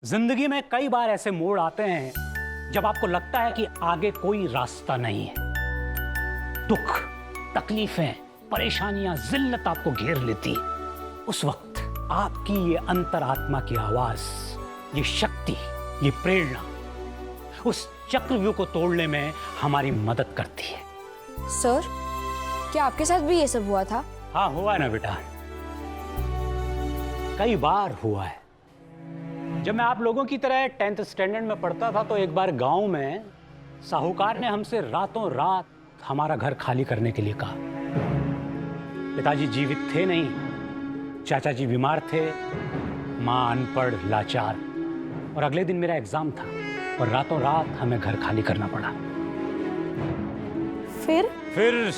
जिंदगी में कई बार ऐसे मोड़ आते हैं जब आपको लगता है कि आगे कोई रास्ता नहीं है। दुख, तकलीफें, परेशानियां, जिल्लत आपको घेर लेती। उस वक्त आपकी ये अंतरात्मा की आवाज, ये शक्ति, ये प्रेरणा उस चक्रव्यूह को तोड़ने में हमारी मदद करती है। सर, क्या आपके साथ भी ये सब हुआ था? हाँ, हुआ है ना बेटा, कई बार हुआ है। जब मैं आप लोगों की तरह 10th स्टैंडर्ड में पढ़ता था तो एक बार गांव में साहूकार ने हमसे रातों रात हमारा घर खाली करने के लिए कहा। पिताजी जीवित थे नहीं, चाचा जी बीमार थे, मां अनपढ़ लाचार, और अगले दिन मेरा एग्जाम था और रातों रात हमें घर खाली करना पड़ा। फिर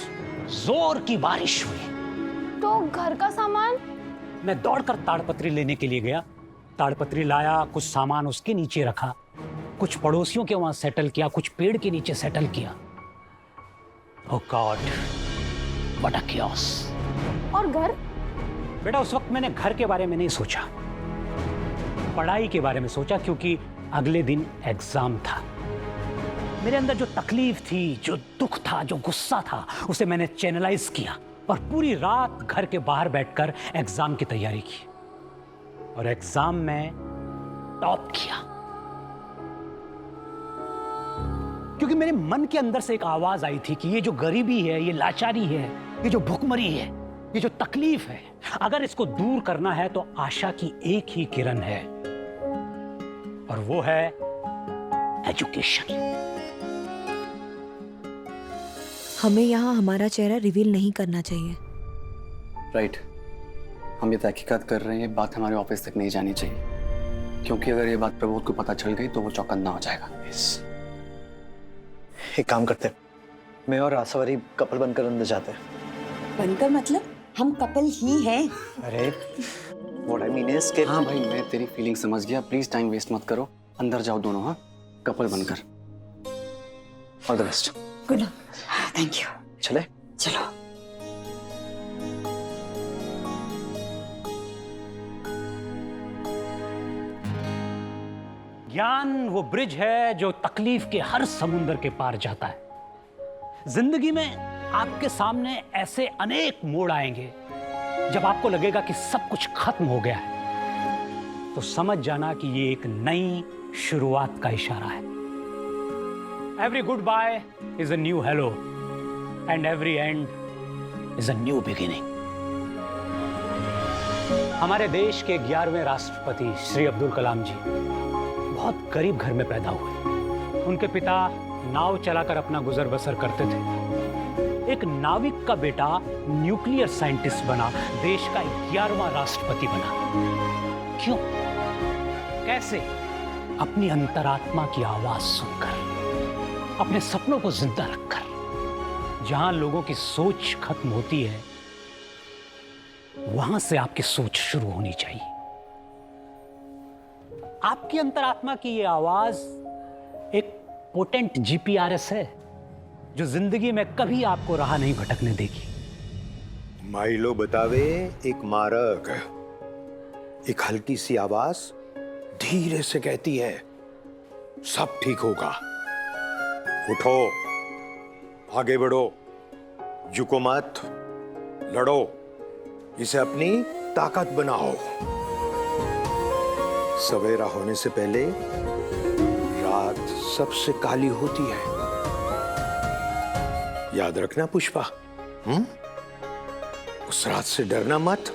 जोर की बारिश हुई तो घर का सामान? मैं दौड़कर ताड़पत्री लेने के लिए गया। ताड़पत्री लाया, कुछ सामान उसके नीचे रखा, कुछ पड़ोसियों के वहां सेटल किया, कुछ पेड़ के नीचे सेटल किया। ओह गॉड, व्हाट अ chaos। और घर? बेटा, उस वक्त मैंने घर के बारे में नहीं सोचा, पढ़ाई के बारे में सोचा, क्योंकि अगले दिन एग्जाम था। मेरे अंदर जो तकलीफ थी, जो दुख था, जो गुस्सा था, उसे मैंने चैनलाइज किया और पूरी रात घर के बाहर बैठकर एग्जाम की तैयारी की और एग्जाम में टॉप किया। क्योंकि मेरे मन के अंदर से एक आवाज आई थी कि ये जो गरीबी है, ये लाचारी है, ये जो भुखमरी है, ये जो तकलीफ है, अगर इसको दूर करना है तो आशा की एक ही किरण है और वो है एजुकेशन। हमें यहाँ हमारा चेहरा रिवील नहीं करना चाहिए। राइट, हम ये तहकीकात कर रहे हैं, ये बात हमारे ऑफिस तक नहीं जानी चाहिए, क्योंकि अगर ये बात प्रबोध को पता चल गई तो वो चौकन्ना हो जाएगा। एक काम करते हैं, मैं और आसावरी कपल बनकर अंदर जाते हैं। बनकर मतलब हम कपल ही हैं। अरे व्हाट आई मीन इज कि हाँ भाई, मैं तेरी फीलिंग समझ गया, प्लीज टाइम वेस्ट मत करो, अंदर जाओ दोनों। हाँ, कपल बनकर। All the best. Good luck. Thank you. चले? चलो। ज्ञान वो ब्रिज है जो तकलीफ के हर समुंदर के पार जाता है। जिंदगी में आपके सामने ऐसे अनेक मोड़ आएंगे जब आपको लगेगा कि सब कुछ खत्म हो गया है, तो समझ जाना कि ये एक नई शुरुआत का इशारा है। Every goodbye is a new hello and every end is a new beginning. हमारे देश के 11वें राष्ट्रपति श्री अब्दुल कलाम जी बहुत गरीब घर में पैदा हुए। उनके पिता नाव चलाकर अपना गुजर बसर करते थे। एक नाविक का बेटा न्यूक्लियर साइंटिस्ट बना, देश का 11वां राष्ट्रपति बना। क्यों? कैसे? अपनी अंतरात्मा की आवाज सुनकर, अपने सपनों को जिंदा रखकर। जहां लोगों की सोच खत्म होती है, वहां से आपकी सोच शुरू होनी चाहिए। आपकी अंतरात्मा की ये आवाज एक पोटेंट जीपीआरएस है जो जिंदगी में कभी आपको राह नहीं भटकने देगी। माइलो बतावे एक मारक, एक हल्की सी आवाज धीरे से कहती है, सब ठीक होगा, उठो, आगे बढ़ो, झुको मत, लड़ो, इसे अपनी ताकत बनाओ। सवेरा होने से पहले रात सबसे काली होती है, याद रखना पुष्पा। उस रात से डरना मत।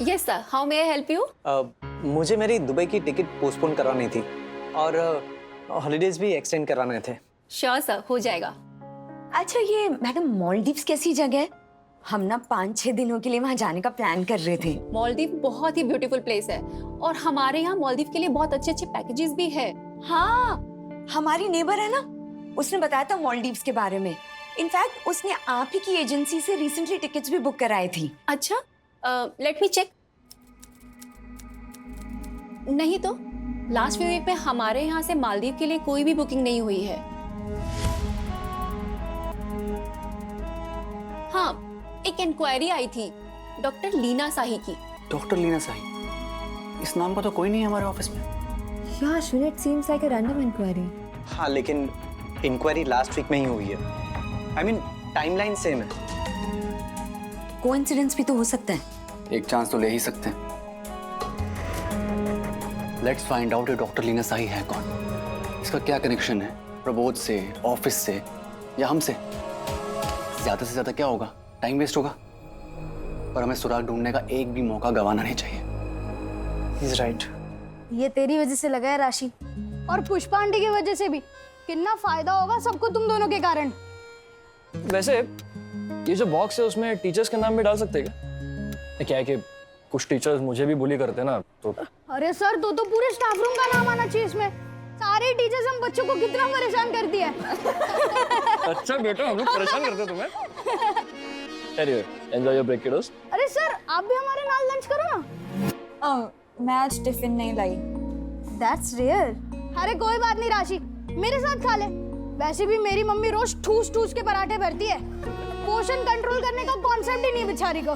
Yes sir, how may I help you? मुझे मेरी दुबई की टिकट पोस्टपोन करानी थी और हॉलीडेज भी एक्सटेंड कराने थे। श्योर सर, हो जाएगा। अच्छा, ये मैडम मालदीव्स कैसी जगह है? हम ना 5-6 दिनों के लिए वहाँ जाने का प्लान कर रहे थे। मालदीव बहुत ही ब्यूटीफुल प्लेस है और हमारे यहाँ मालदीव के लिए बहुत अच्छे अच्छे पैकेजेस भी है। हाँ, हमारी नेबर है ना, उसने बताया था मालदीव्स के बारे में। इनफैक्ट उसने आप ही की एजेंसी से रिसेंटली टिकट्स भी बुक कराई थी। अच्छा, लेट मी चेक। नहीं तो लास्ट फ्यू वीक में हमारे यहाँ से मालदीव के लिए कोई भी बुकिंग नहीं हुई है। हाँ, एक इंक्वायरी आई थी डॉक्टर लीना शाही की। डॉक्टर लीना शाही, इस नाम का तो कोई नहीं है हमारे ऑफिस में। Yeah, Ashwin, it seems like a random inquiry. हाँ, लेकिन इंक्वायरी लास्ट वीक में ही हुई है। आई मीन टाइमलाइन सेम है। कोइंसिडेंस भी तो हो सकता है। एक चांस तो ले ही सकते हैं। लेट्स फाइंड आउट ये डॉक्टर लीना साही है कौन, इसका क्या कनेक्शन है प्रबोध से, ऑफिस से या हमसे। ज्यादा से ज्यादा क्या होगा, टाइम वेस्ट होगा, पर हमें सुराग ढूंढने का एक भी मौका गंवाना नहीं चाहिए। He's right. ये तेरी वजह से लगा है राशि, और पुष्पा आंटी की वजह से भी। कितना फायदा होगा सबको तुम दोनों के कारण। वैसे ये जो बॉक्स है उसमें टीचर्स के नाम भी डाल सकते हैं क्या? क्या है कि कुछ टीचर्स मुझे भी बुली करते हैं ना, तो अरे सर, तो पूरे स्टाफ रूम का नाम आना चाहिए इसमें। सारे टीचर्स हम बच्चों को कितना परेशान करती है। अच्छा बेटा, हम लोग परेशान करते हैं तुम्हें। Anyway, enjoy your break, kiddos. अरे सर, आप भी हमारे नाल लंच करो ना। मैं आज टिफिन नहीं लाई। That's rare. अरे कोई बात नहीं राशि, मेरे साथ खा ले। वैसे भी मेरी मम्मी रोज ठूस ठूस के पराठे भरती है। पोषण कंट्रोल करने का कॉन्सेप्ट ही नहीं बेचारी को।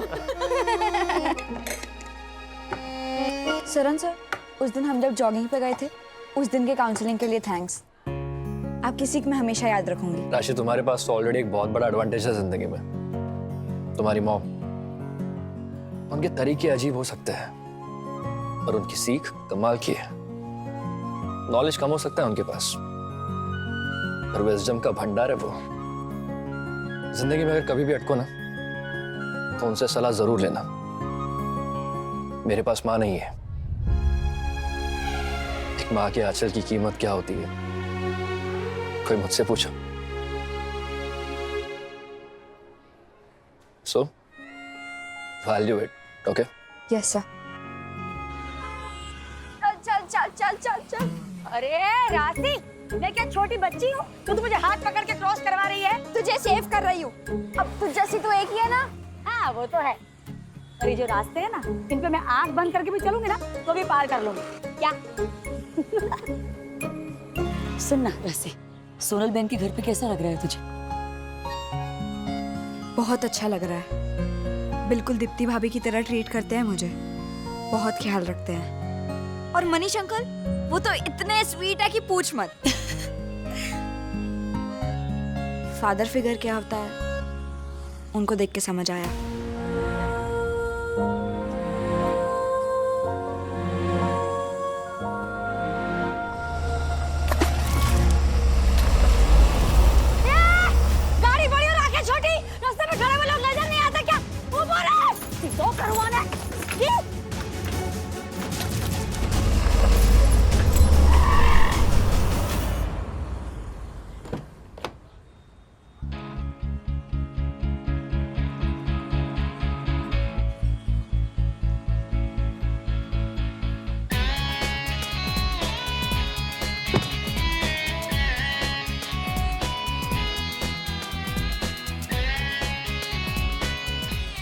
सरन सर, उस दिन हम जब जॉगिंग पे गए थे, उस दिन के काउंसलिंग के लिए थैंक्स। आपकी सीख मैं हमेशा याद रखूंगी। राशि, तुम्हारे पास तो ऑलरेडी एक बहुत बड़ा एडवांटेज है जिंदगी में। तुम्हारी मॉम, उनके तरीके अजीब हो सकते हैं पर उनकी सीख कमाल की है। नॉलेज कम हो सकता है उनके पास पर विजडम का भंडार है वो। जिंदगी में अगर कभी भी अटको ना तो उनसे सलाह जरूर लेना। मेरे पास माँ नहीं है, एक माँ के आंचल की कीमत क्या होती है कोई मुझसे पूछो। So, value it, okay? Yes sir. चल चल चल चल चल। अरे राशि, मैं क्या छोटी बच्ची हूँ? तू तो मुझे हाथ पकड़ के क्रॉस करवा रही है। तुझे सेव कर रही हूँ। अब तुझ जैसी तो एक ही है ना। हाँ, वो तो है। और ये जो रास्ते हैं ना, इन पे मैं आंख बंद करके भी चलूंगी ना तो भी पार कर लूंगी। क्या? सुन ना वैसे, सोनल बहन के घर पे कैसा लग रहा है तुझे? बहुत अच्छा लग रहा है। बिल्कुल दीप्ति भाभी की तरह ट्रीट करते हैं मुझे, बहुत ख्याल रखते हैं। और मनीष अंकल, वो तो इतने स्वीट है कि पूछ मत। फादर फिगर क्या होता है, उनको देख के समझ आया। गाड़ी बड़ी और आगे छोटी, रास्ते में खड़े हुए लोग नजर नहीं आते क्या? ऊपर है, तो करवाना है। ये?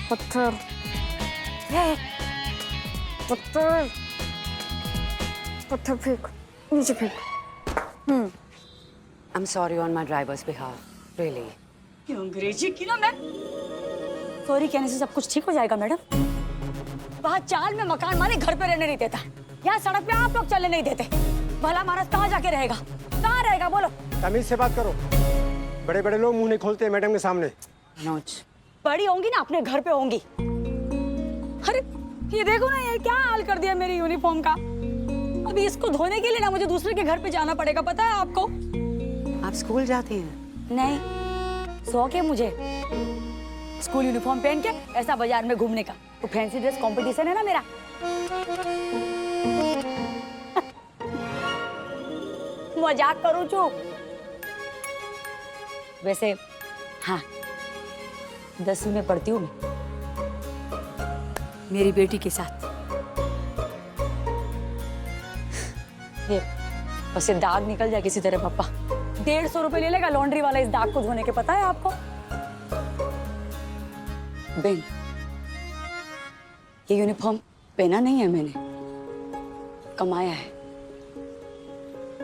पत्थर, पत्थर, पत्थर फेंक, नीचे फेंक। I'm sorry on my driver's behalf, really. क्यों अंग्रेजी की ना मैम? सॉरी कहने से सब कुछ ठीक हो जाएगा मैडम? वहाँ चाल में मकान मालिक घर पे रहने नहीं देता, यहाँ सड़क पे आप लोग चलने नहीं देते। भला महाराज कहाँ जाके रहेगा? कहाँ रहेगा बोलो? तमीज से बात करो, बड़े बड़े लोग मुंह नहीं खोलते मैडम के सामने। मनोज, बड़ी होंगी ना अपने घर पे होंगी। अरे ये देखो ना, ये क्या हाल कर दिया मेरी यूनिफॉर्म का। अभी इसको धोने के लिए ना मुझे दूसरे के घर पे जाना पड़ेगा, पता है आपको? आप स्कूल जाती हैं? नहीं, शौक है मुझे स्कूल यूनिफॉर्म पहन के ऐसा बाजार में घूमने का। तो फैंसी ड्रेस कंपटीशन है ना मेरा। मजाक करूं छू। वैसे हाँ, 10वीं में पढ़ती हूँ मैं, मेरी बेटी के साथ। ये बस ये दाग निकल जाए किसी तरह पापा। 150 रुपए ले लेगा लॉन्ड्री वाला इस दाग को धोने के, पता है आपको? बेन, ये यूनिफॉर्म पहना नहीं है मैंने, कमाया है।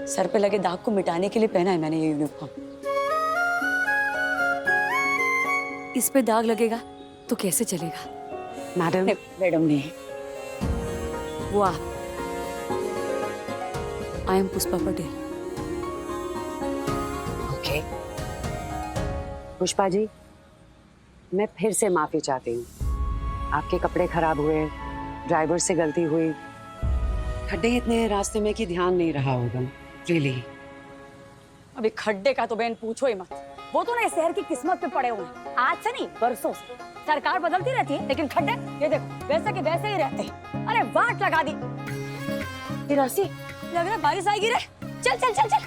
सर पे लगे दाग को मिटाने के लिए पहना है मैंने ये यूनिफॉर्म। इस पे दाग लगेगा तो कैसे चलेगा? मैडम, मैडम नहीं, वो आप I am Pushpa Patel. Okay Pushpa ji, मैं फिर से माफी चाहती हूँ। आपके कपड़े खराब हुए, ड्राइवर से गलती हुई, खड्डे इतने हैं रास्ते में कि ध्यान नहीं रहा होगा। रियली अभी खड्डे का तो बहन पूछो ही मत, वो तो ना इस शहर की किस्मत पे पड़े हुए हैं। आज से नहीं, बरसों से। सरकार बदलती रहती है लेकिन खड्डे ये देखो वैसे के वैसे ही रहते हैं। अरे वाट लगा दी। रस्सी लग रहा है बारिश आएगी रे। चल चल चल चल।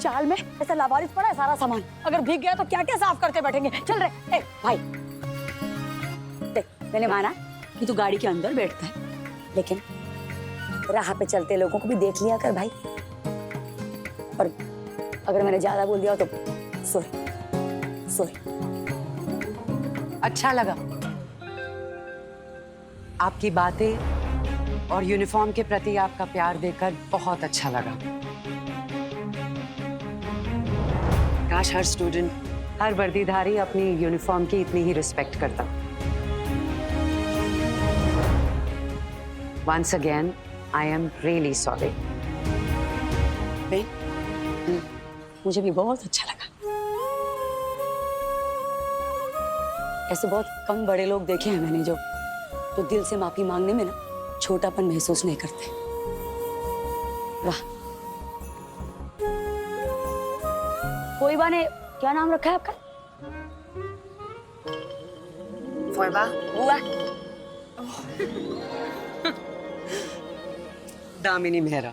चाल में ऐसा लावारिस पड़ा है सारा सामान, अगर भीग गया तो क्या क्या साफ करते बैठेंगे। चल रे। ए भाई देख, मैंने माना कि तू गाड़ी के अंदर बैठता है, लेकिन राह पे चलते लोगों को भी देख लिया कर भाई। और अगर मैंने ज्यादा बोल दिया तो सॉरी सॉरी। अच्छा लगा आपकी बातें और यूनिफॉर्म के प्रति आपका प्यार देखकर बहुत अच्छा लगा। काश हर स्टूडेंट, हर वर्दीधारी अपनी यूनिफॉर्म की इतनी ही रिस्पेक्ट करता। Once again, I am really sorry. मुझे भी बहुत अच्छा लगा। ऐसे बहुत कम बड़े लोग देखे हैं मैंने जो तो दिल से माफी मांगने में ना छोटापन महसूस नहीं करते। वाह। फोइबा ने क्या नाम रखा है आपका? फोइबा? हुआ दामिनी मेहरा।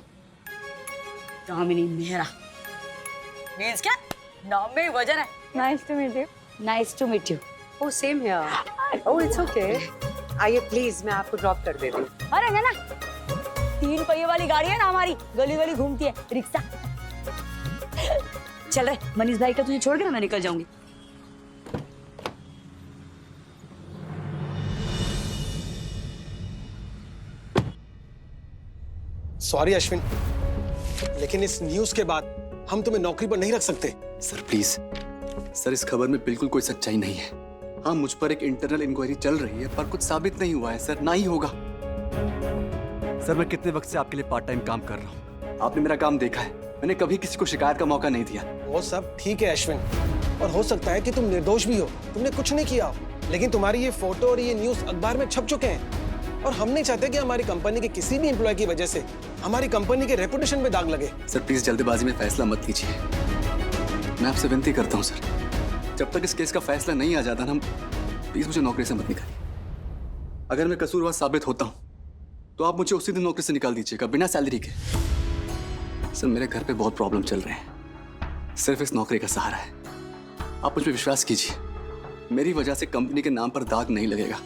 दामिनी मेहरा मीन्स क्या? नाम में ही वजन है। Nice to meet you. Nice to meet you. Oh, same here. Oh, it's okay. आइए प्लीज, मैं आपको ड्रॉप कर देती हूँ। अरे ना 3 पहिए वाली गाड़ी है ना हमारी, गली गली घूमती है, रिक्शा। चल रहे मनीष भाई का तुझे छोड़ के ना मैं निकल जाऊंगी। सॉरी अश्विन, लेकिन इस न्यूज के बाद हम तुम्हें नौकरी पर नहीं रख सकते। सर प्लीज सर, इस खबर में बिल्कुल कोई सच्चाई नहीं है। हाँ, मुझ पर एक इंटरनल इंक्वायरी चल रही है, पर कुछ साबित नहीं हुआ है सर, ना ही होगा। सर मैं कितने वक्त से आपके लिए पार्ट टाइम काम कर रहा हूँ, आपने मेरा काम देखा है। मैंने कभी किसी को शिकायत का मौका नहीं दिया। वो सब ठीक है अश्विन, और हो सकता है कि तुम निर्दोष भी हो, तुमने कुछ नहीं किया हो, लेकिन तुम्हारी ये फोटो और ये न्यूज अखबार में छप चुके हैं, और हम नहीं चाहते कि हमारी कंपनी के किसी भी एम्प्लॉय की वजह से हमारी कंपनी के रेपुटेशन पे दाग लगे। सर प्लीज जल्दबाजी में फैसला मत लीजिए, मैं आपसे विनती करता हूँ सर। जब तक इस केस का फैसला नहीं आ जाता ना, प्लीज मुझे नौकरी से मत निकालिए। अगर मैं कसूरवार साबित होता हूँ तो आप मुझे उसी दिन नौकरी से निकाल दीजिएगा, बिना सैलरी के। सर मेरे घर पे बहुत प्रॉब्लम चल रहे हैं, सिर्फ इस नौकरी का सहारा है। आप मुझ पर विश्वास कीजिए, मेरी वजह से कंपनी के नाम पर दाग नहीं लगेगा।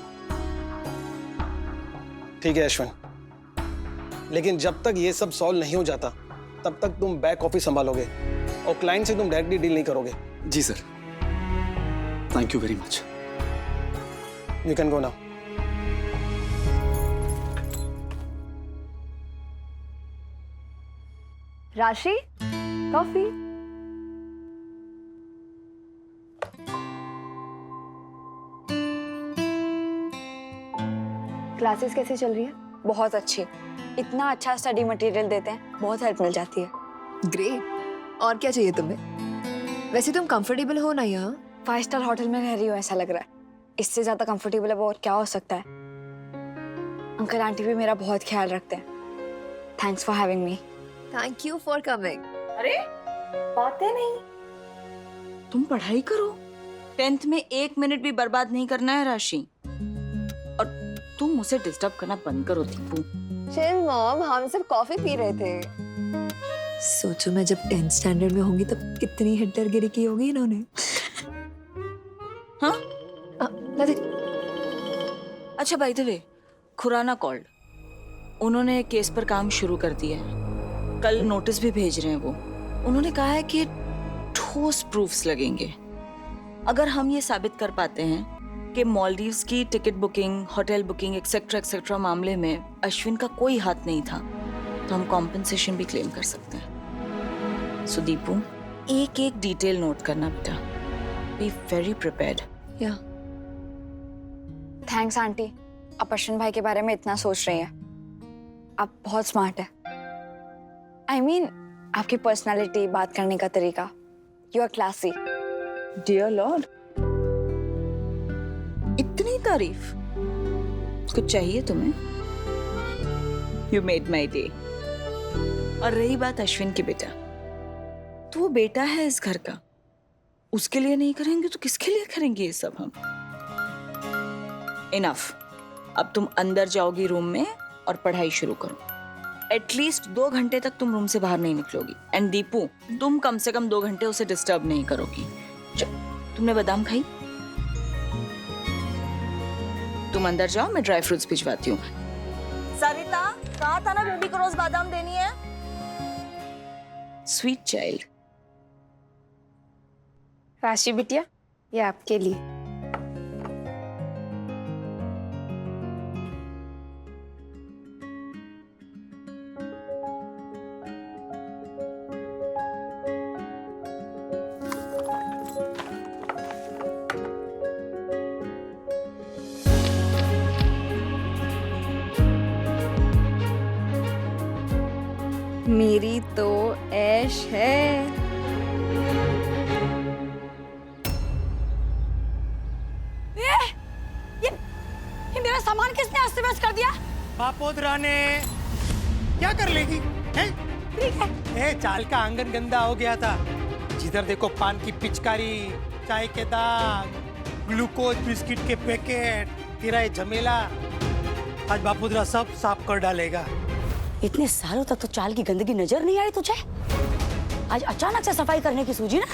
ठीक है अश्विन, लेकिन जब तक ये सब सॉल्व नहीं हो जाता तब तक तुम बैक ऑफिस संभालोगे और क्लाइंट से तुम डायरेक्टली डील नहीं करोगे। जी sir, thank you very much. You can go now. Rashi, coffee. Classes कैसी चल रही है? बहुत अच्छी, इतना अच्छा स्टडी मटेरियल देते हैं, बहुत हेल्प मिल जाती है। ग्रेट। और क्या चाहिए तुम्हें? वैसे तुम कंफर्टेबल हो ना यहाँ? 5 स्टार होटल में रह रही हूँ ऐसा लग रहा है। इससे ज्यादा कंफर्टेबल अब और क्या हो सकता है। अंकल आंटी भी मेरा बहुत ख्याल रखते हैं। Thanks for having me. Thank you for coming. अरे बातें नहीं, तुम पढ़ाई करो। 10th में 1 मिनट भी बर्बाद नहीं करना है राशि। और तुम मुझे डिस्टर्ब करना बंद करो दीपू। चिल मॉम, हम सब कॉफी पी रहे थे। सोचो मैं जब 10th स्टैंडर्ड में होंगी तब कितनी हिटलरगिरी की होगी इन्होंने। हाँ? नथिंग। अच्छा by the way, Khurana called. उन्होंने केस पर काम शुरू कर दिया है। कल नोटिस भी भेज रहे हैं वो। उन्होंने कहा है कि ठोस प्रूफ्स लगेंगे। अगर हम ये साबित कर पाते हैं कि मालदीव्स की ticket booking, hotel booking etcetera etcetera मामले में अश्विन का कोई हाथ नहीं था, तो हम कॉम्पेंसेशन भी क्लेम कर सकते हैं। सो दीपू, एक एक डिटेल नोट करना बेटा। Be very prepared. या थैंक्स आंटी, आप अश्विन भाई के बारे में इतना सोच रही हैं। आप बहुत स्मार्ट है। आई मीन आपकी पर्सनालिटी, बात करने का तरीका, you are classy. Dear lord, इतनी तारीफ कुछ चाहिए तुम्हें? You made my day. और रही बात अश्विन की, बेटा तो वो बेटा है इस घर का, उसके लिए नहीं करेंगे तो किसके लिए करेंगे ये सब हम? इनफ, अब तुम अंदर जाओगी रूम में और पढ़ाई शुरू करो। एटलीस्ट 2 घंटे तक तुम रूम से बाहर नहीं निकलोगी। एंड दीपू, तुम कम से कम 2 घंटे उसे डिस्टर्ब नहीं करोगी। तुमने बादाम खाई? तुम अंदर जाओ, मैं ड्राई फ्रूट्स भिजवाती हूँ। सरिता, कहा था ना बेबी को रोज बादाम देनी है। Sweet child. राशि बिटिया, ये आपके लिए। मेरी तो ऐश है। ये मेरा सामान किसने अस्त व्यस्त कर दिया? बापोदरा ने। क्या कर लेगी? हैं? ठीक है। चाल का आंगन गंदा हो गया था। जिधर देखो पान की पिचकारी, चाय के दाग, ग्लूकोज बिस्किट के पैकेट, तेरा ये झमेला, आज बापोदरा सब साफ कर डालेगा। इतने सालों तक तो चाल की गंदगी नजर नहीं आई तुझे? आज अचानक से सफाई करने की सूझी ना?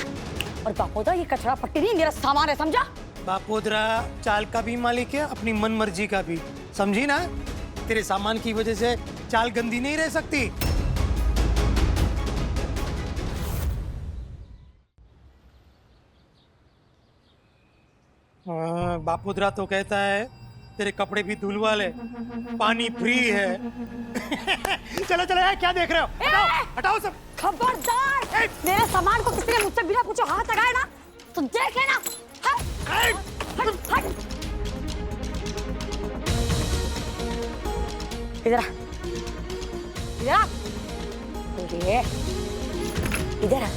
और बापोदरा, ये कचरा पट्टी नहीं, मेरा सामान है, समझा? बापोदरा चाल का भी मालिक है, अपनी मन मर्जी का भी, समझी ना? तेरे सामान की वजह से चाल गंदी नहीं रह सकती। बापोदरा तो कहता है तेरे कपड़े भी धुलवा ले, पानी फ्री है। चलो चलो, क्या देख रहे हो? हटाओ हटाओ सब। खबरदार! मेरे सामान को किसी ने मुझसे बिना पूछे हाथ लगाया ना तो देख लेना। हट, हट, हट। इधर आ, इधर आ। इधर आ।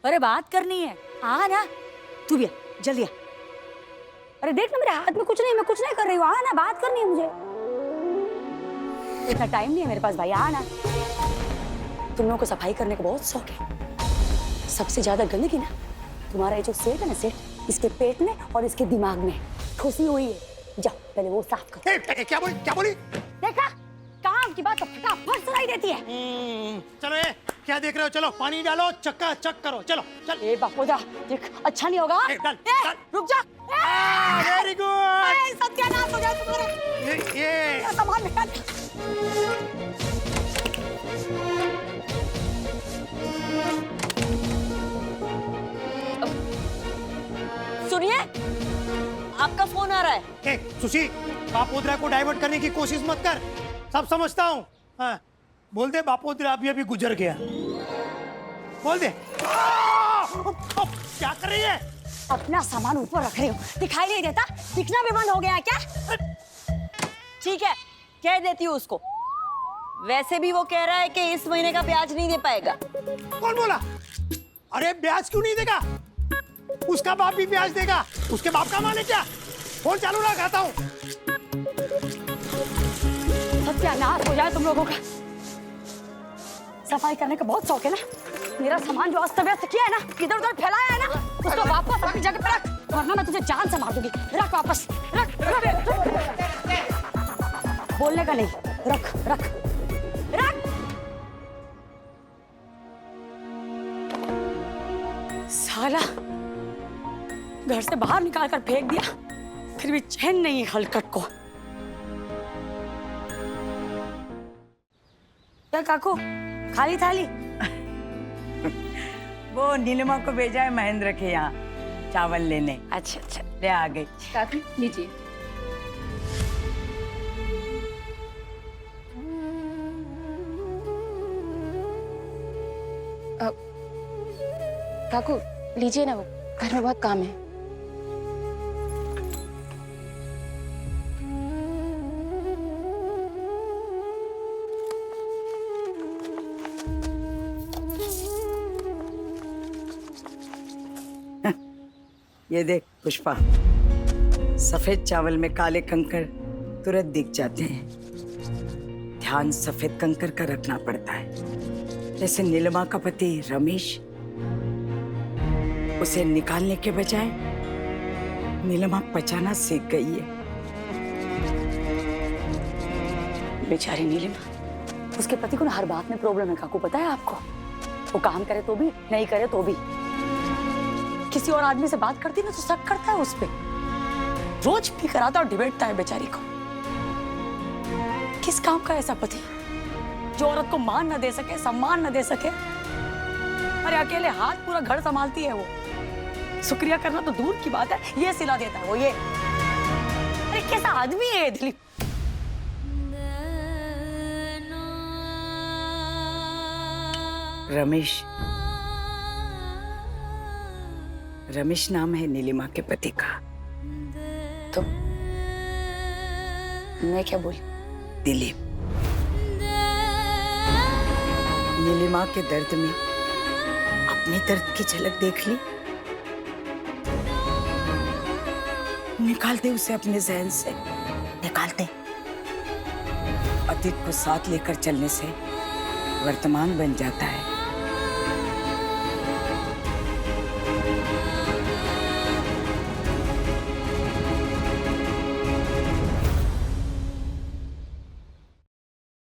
अरे बात करनी है, आ ना। तू भी आ, जल्दी आ। अरे देख ना, मेरे हाथ में कुछ नहीं, मैं कुछ नहीं कर रही हूँ। आ ना, बात करनी है मुझे। इतना टाइम नहीं है मेरे पास भाई, आ ना। तुम लोगों को सफाई करने का बहुत शौक है। सबसे ज्यादा गंदगी ना तुम्हारा ये जो सेठ है ना, सेठ, इसके पेट में और इसके दिमाग में ठुसी हुई है। जाओ पहले वो साफ करो। क्या बोली? क्या बोली? देखा, काम की बात तो फटाफट सुनाई देती है। चलो, ये क्या देख रहे हो? चलो पानी डालो, चक्का चक करो। चलो चल। ए बापोदा, देख अच्छा नहीं होगा। डाल, डाल। रुक जा। Very good. सत्यानाश हो जाए तुम्हारा। ये सामान निकाल। सुनिए, आपका फोन आ रहा है। सुशी, बापोदरा को डाइवर्ट करने की कोशिश मत कर, सब समझता हूँ। हाँ, बोल दे बापोदरा अभी अभी गुजर गया। बोल दे। क्या कर रही है? अपना सामान ऊपर रख रही हूँ, दिखाई नहीं देता? दिखना भी बंद हो गया है क्या? ठीक है, कह देती हूँ उसको। वैसे भी वो कह रहा है कि इस महीने का ब्याज नहीं दे पाएगा। कौन बोला? अरे ब्याज क्यों नहीं देगा? उसका बाप भी ब्याज देगा। उसके बाप का माने क्या? फोन चालू लगाता हूँ। सत्यानाश हो जाए तुम लोगों का। सफाई करने का बहुत शौक है ना? मेरा सामान जो अस्त व्यस्त किया है ना, इधर उधर फैलाया है ना, उसको वापस अपनी जगह पे रख, वरना मैं तुझे जान से मार दूंगी। रख वापस, रख, रख, रख। बोलने का नहीं, रख रख रख। साला घर से बाहर निकाल कर फेंक दिया, फिर भी चैन नहीं है हलकट को। क्या काकू, खाली थाली? वो नीलिमा को भेजा है महेंद्र के यहाँ चावल लेने। अच्छा अच्छा, ले आ गई। काकी लीजिए। काकू लीजिए ना, वो घर में बहुत काम है। ये देख पुष्पा, सफेद चावल में काले कंकड़ तुरंत दिख जाते हैं। ध्यान सफेद कंकड़ का रखना पड़ता है। जैसे नीलिमा का पति रमेश, उसे निकालने के बजाय नीलिमा पचाना सीख गई है। बेचारी नीलिमा, उसके पति को ना हर बात में प्रॉब्लम है। काकू पता है आपको, वो काम करे तो भी, नहीं करे तो भी। किसी और आदमी से बात करती ना तो शक करता है उस पे, रोज भी कराता और डिबेटता है बेचारी को। किस काम का ऐसा पति जो औरत को मान न दे सके, सम्मान न दे सके? अरे अकेले हाथ पूरा घर संभालती है वो। शुक्रिया करना तो दूर की बात है, ये सिला देता है वो ये। अरे कैसा आदमी है ये दिलीप? रमेश नाम है नीलिमा के पति का। तो मैं क्या बोली? दिलीप। नीलिमा के दर्द में अपने दर्द की झलक देख ली। निकाल दे उसे अपने जहन से, निकाल दे। अतीत को साथ लेकर चलने से वर्तमान बन जाता है।